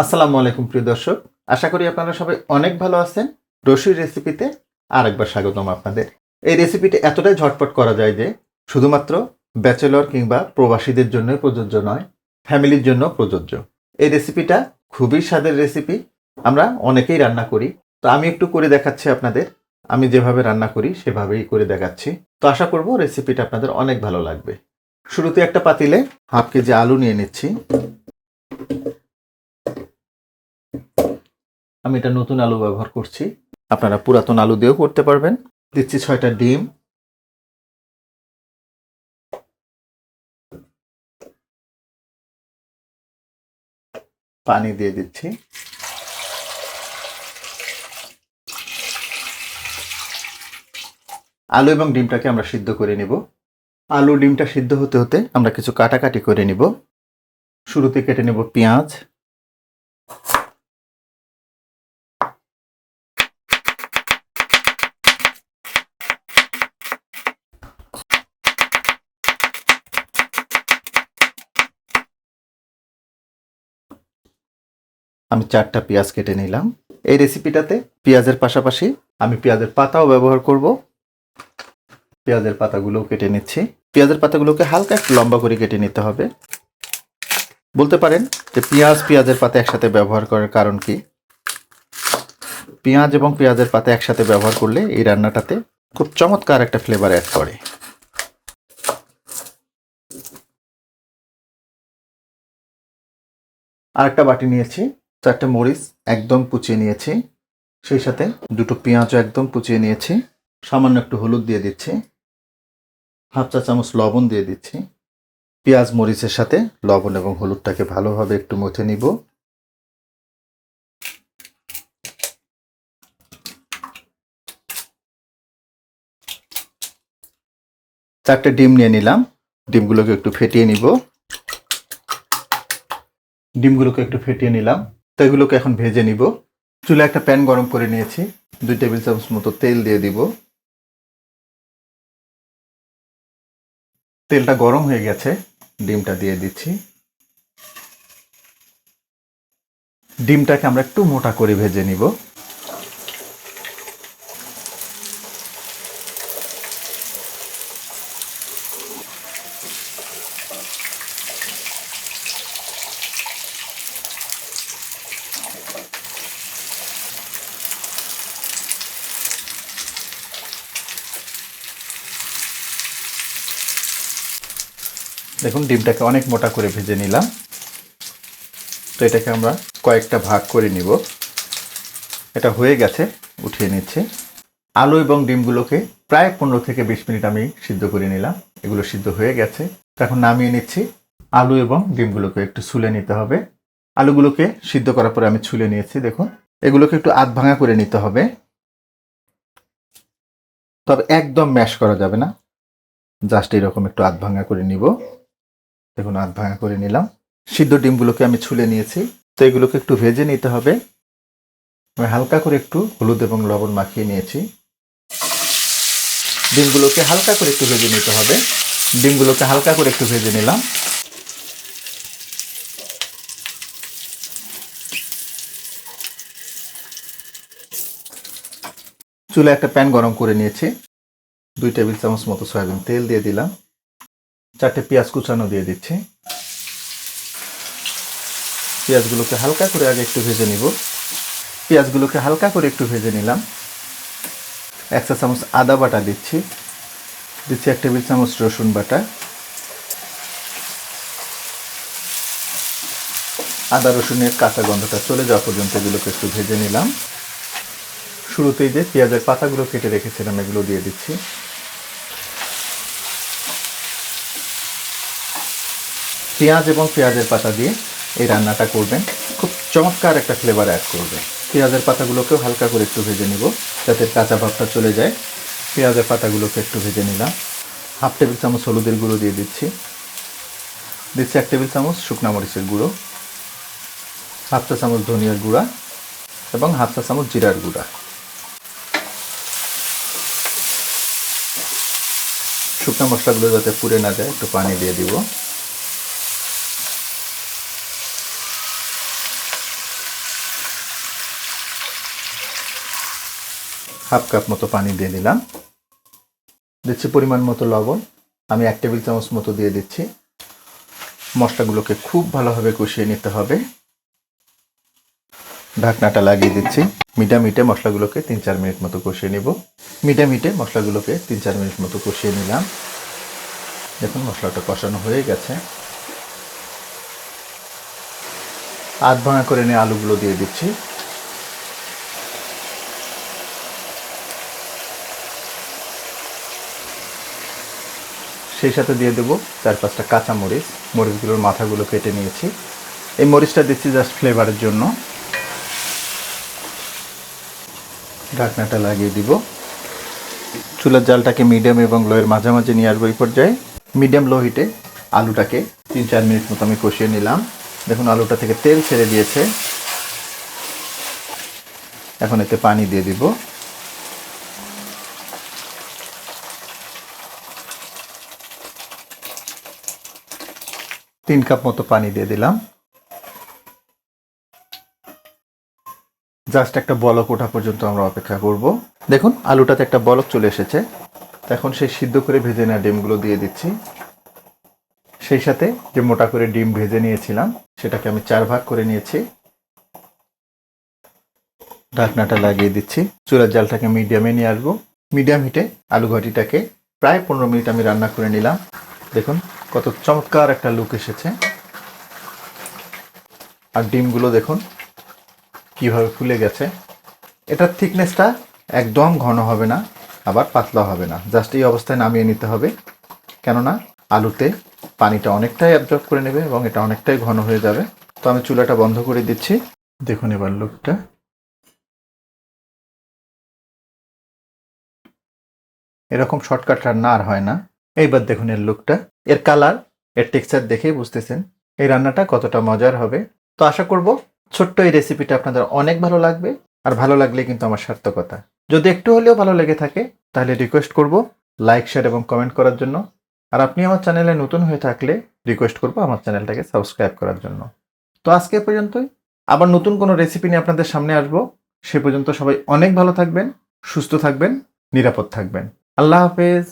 আসসালামু আলাইকুম প্রিয় দর্শক, আশা করি আপনারা সবাই অনেক ভালো আছেন। রসুই রেসিপিতে আরেকবার স্বাগতম আপনাদের। এই রেসিপিটা এতটাই ঝটপট করা যায় যে শুধুমাত্র ব্যাচেলর কিংবা প্রবাসীদের জন্যই প্রযোজ্য নয়, ফ্যামিলির জন্য প্রযোজ্য। এই রেসিপিটা খুবই স্বাদের রেসিপি। আমরা অনেকেই রান্না করি, তো আমি একটু করে দেখাচ্ছি আপনাদের। আমি যেভাবে রান্না করি সেভাবেই করে দেখাচ্ছি। তো আশা করব রেসিপিটা আপনাদের অনেক ভালো লাগবে। শুরুতে একটা পাতিলে হাফ কেজি আলু নিয়ে নিচ্ছি। আমি এটা নতুন আলু ব্যবহার করছি, আপনারা পুরাতন আলু দিয়েও করতে পারবেন। দিচ্ছি 6টা ডিম, পানি দিয়ে দিচ্ছি। আলু এবং ডিমটাকে আমরা সিদ্ধ করে নিব। আলু ডিমটা সিদ্ধ হতে হতে আমরা কিছু কাটাকাটি করে নিব। শুরুতে কেটে নেব পেঁয়াজ, আমি 4টা পেঁয়াজ কেটে নিলাম। এই রেসিপিটাতে পেঁয়াজের পাশাপাশি আমি পেঁয়াজের পাতাও ব্যবহার করব। পেঁয়াজের পাতাগুলোও কেটে নিচ্ছি। পেঁয়াজের পাতাগুলোকে হালকা একটু লম্বা করে কেটে নিতে হবে। বলতে পারেন যে পেঁয়াজের পাতা একসাথে ব্যবহার করার কারণ কি? পেঁয়াজ এবং পেঁয়াজের পাতা একসাথে ব্যবহার করলে এই রান্নাটাতে খুব চমৎকার একটা ফ্লেভার অ্যাড করে। আরেকটা বাটি নিয়েছি, 4টা মরিচ একদম কুচিয়ে নিয়েছি, সেই সাথে 2টো পেঁয়াজও একদম কুচিয়ে নিয়েছি। সামান্য একটু হলুদ দিয়ে দিচ্ছি, হাফ চা চামচ লবণ দিয়ে দিচ্ছি। পেঁয়াজ মরিচের সাথে লবণ এবং হলুদটাকে ভালোভাবে একটু মথে নিব। চারটে ডিম নিয়ে নিলাম, ডিমগুলোকে একটু ফেটিয়ে নিব। তো এগুলোকে এখন ভেজে নিব। চুলে একটা প্যান গরম করে নিয়েছি, 2 টেবিল চামচ মতো তেল দিয়ে দিব। তেলটা গরম হয়ে গেছে, ডিমটা দিয়ে দিচ্ছি। ডিমটাকে আমরা একটু মোটা করে ভেজে নিব। দেখুন ডিমটাকে অনেক মোটা করে ভেজে নিলাম। তো এটাকে আমরা কয়েকটা ভাগ করে নিব। এটা হয়ে গেছে, উঠিয়ে নিচ্ছে। আলু এবং ডিমগুলোকে প্রায় 15 থেকে 20 মিনিট আমি সিদ্ধ করে নিলাম। এগুলো সিদ্ধ হয়ে গেছে, এখন নামিয়ে নিচ্ছি। আলু এবং ডিমগুলোকে একটু ছুলে নিতে হবে। আলুগুলোকে সিদ্ধ করার পরে আমি ছুলে নিয়েছি। দেখুন এগুলোকে একটু আধ ভাঙা করে নিতে হবে, তবে একদম ম্যাশ করা যাবে না, জাস্ট এরকম একটু আধ ভাঙা করে নিব। দেখুন আধ ভাঙা করে নিলাম। সিদ্ধ ডিমগুলোকে আমি ছুলে নিয়েছি। তো এগুলোকে একটু ভেজে নিতে হবে। আমি হালকা করে একটু হলুদ এবং লবণ মাখিয়ে নিয়েছি। ডিমগুলোকে হালকা করে একটু ভেজে নিতে হবে। ডিমগুলোকে হালকা করে একটু ভেজে নিলাম। চুলে একটা প্যান গরম করে নিয়েছি, 2 টেবিল চামচ মতো সয়াবিন তেল দিয়ে দিলাম। 4টে পেঁয়াজ কুচানো দিয়ে দিচ্ছি। পেঁয়াজগুলোকে হালকা করে আগে একটু ভেজে নিব। পেঁয়াজগুলোকে হালকা করে একটু ভেজে নিলাম। 1 চা চামচ আদা বাটা দিচ্ছি। 1 টেবিল চামচ রসুন বাটা। আদা রসুনের কাঁচা গন্ধটা চলে যাওয়া পর্যন্ত এগুলোকে একটু ভেজে নিলাম। শুরুতেই যে পেঁয়াজের পাতাগুলো কেটে রেখেছিলাম এগুলো দিয়ে দিচ্ছি। পেঁয়াজ এবং পেঁয়াজের পাতা দিয়ে এই রান্নাটা করবেন, খুব চমৎকার একটা ফ্লেভার অ্যাড করবে। পেঁয়াজের পাতাগুলোকেও হালকা করে একটু ভেজে নিব, যাতে কাঁচা ভাবটা চলে যায়। পেঁয়াজের পাতাগুলোকে একটু ভেজে নিলাম। হাফ টেবিল চামচ হলুদের গুঁড়ো দিয়ে দিচ্ছি। 1 টেবিল চামচ শুকনা মরিচের গুঁড়ো, হাফ চা চামচ ধনিয়ার গুঁড়া এবং হাফ চা চামচ জিরার গুঁড়া। শুকনো মশলাগুলো যাতে পুড়ে না যায় একটু পানি দিয়ে দিব। হাফ কাপ মতো পানি দিয়ে দিলাম। দিচ্ছি পরিমাণ মতো লবণ, আমি 1 টেবিল চামচ মতো দিয়ে দিচ্ছি। মশলাগুলোকে খুব ভালোভাবে কষিয়ে নিতে হবে। ঢাকনাটা লাগিয়ে দিচ্ছি। মিডিয়াম হিটে মশলাগুলোকে 3-4 মিনিট মতো কষিয়ে নিব। মিডিয়াম হিটে মশলাগুলোকে 3-4 মিনিট মতো কষিয়ে নিলাম। দেখুন মশলাটা কষানো হয়ে গেছে। আধ ভাঙা করে নিয়ে আলুগুলো দিয়ে দিচ্ছি। সেই সাথে দিয়ে দেবো 4-5টা কাঁচা মরিচ। মরিচগুলোর মাথাগুলো কেটে নিয়েছি। এই মরিচটা দিচ্ছি জাস্ট ফ্লেভারের জন্য। ঢাকনাটা লাগিয়ে দিব। চুলার জালটাকে মিডিয়াম এবং লোয়ের মাঝামাঝি নিয়ে আসবো। এই পর্যায়ে মিডিয়াম লো হিটে আলুটাকে 3-4 মিনিট মতো আমি কষিয়ে নিলাম। দেখুন আলুটা থেকে তেল ছেড়ে দিয়েছে। এখন এতে পানি দিয়ে দিব। তিন কাপ মতো পানি দিয়ে দিলাম। জাস্ট একটা বলক ওঠা পর্যন্ত আমরা অপেক্ষা করব। দেখুন আলুটাতে একটা বলক চলে এসেছে। এখন সেই সিদ্ধ করে ভেজে নেওয়া ডিমগুলো দিয়ে দিচ্ছি। সেই সাথে যে মোটা করে ডিম ভেজে নিয়েছিলাম সেটাকে আমি 4 ভাগ করে নিয়েছি। ঢাকনাটা লাগিয়ে দিচ্ছি। চুলার জালটাকে মিডিয়ামে নিয়ে আসবো। মিডিয়াম হিটে আলু ঘাটিটাকে প্রায় 15 মিনিট আমি রান্না করে নিলাম। দেখুন কত চমৎকার একটা লুক এসেছে। আর ডিমগুলো দেখুন কিভাবে ফুলে গেছে। এটার থিকনেসটা একদম ঘন হবে না, আবার পাতলা হবে না। জাস্ট এই অবস্থায় নামিয়ে নিতে হবে, কেননা আলুতে পানিটা অনেকটাই অ্যাবজর্ব করে নেবে এবং এটা অনেকটাই ঘন হয়ে যাবে। তো আমি চুলাটা বন্ধ করে দিচ্ছি। দেখুন এবার লুকটা। এরকম শর্টকাট রান্না আর হয় না। এইবার দেখুন এর লুকটা, এর কালার, এর টেক্সচার দেখেই বুঝতেছেন এই রান্নাটা কতটা মজার হবে। তো আশা করব ছোট্ট এই রেসিপিটা আপনাদের অনেক ভালো লাগবে। আর ভালো লাগলে কিন্তু আমার সার্থকতা। যদি একটু হলেও ভালো লেগে থাকে তাহলে রিকোয়েস্ট করব লাইক, শেয়ার এবং কমেন্ট করার জন্য। আর আপনি আমার চ্যানেলে নতুন হয়ে থাকলে রিকোয়েস্ট করব আমার চ্যানেলটাকে সাবস্ক্রাইব করার জন্য। তো আজকে এ পর্যন্তই। আবার নতুন কোনো রেসিপি নিয়ে আপনাদের সামনে আসবো। সে পর্যন্ত সবাই অনেক ভালো থাকবেন, সুস্থ থাকবেন, নিরাপদ থাকবেন। আল্লাহ হাফেজ।